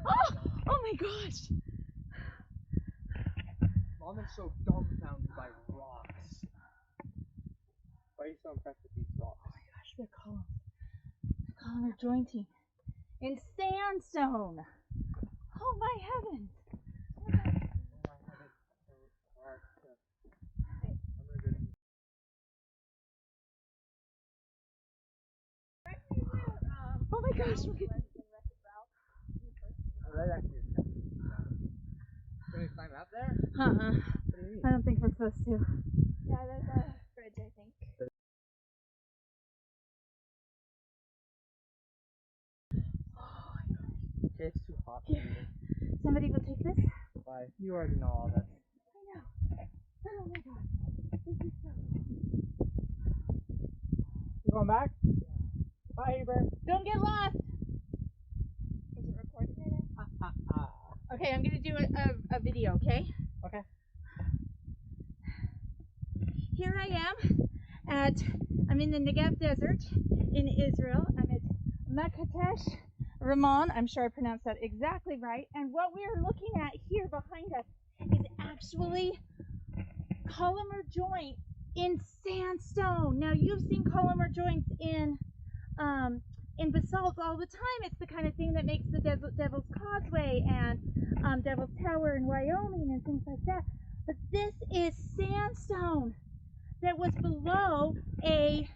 Oh my gosh! Mom is so dumbfounded by rocks. Why are you so impressed with these rocks? Oh my gosh, they're columnar jointing in sandstone. Oh my heavens! Oh my gosh, look at this. Can we climb out there? Uh-uh. What do you mean? I don't think we're supposed to. Yeah, there's a bridge, I think. Okay, it's too hot. Here. Somebody will take this? Why? You already know all this. I know. Oh my god. This is so... You going back? Yeah. Bye, Heber. Don't get lost! Is it recording right now? Okay, I'm gonna do a video, okay? Okay. Here I am I'm in the Negev Desert in Israel. I'm at Makatesh Ramon. I'm sure I pronounced that exactly right. And what we're looking at here behind us is actually columnar joint in sandstone. Now you've seen columnar joints in basalt all the time. It's the kind of thing that makes the Devil's Causeway and Devil's Tower in Wyoming and things like that. But this is sandstone that was below a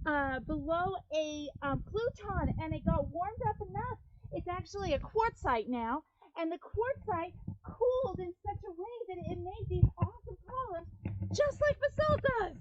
pluton, and it got warmed up enough. It's actually a quartzite now, and the quartzite cooled in such a way that it made these awesome columns, just like basalt does.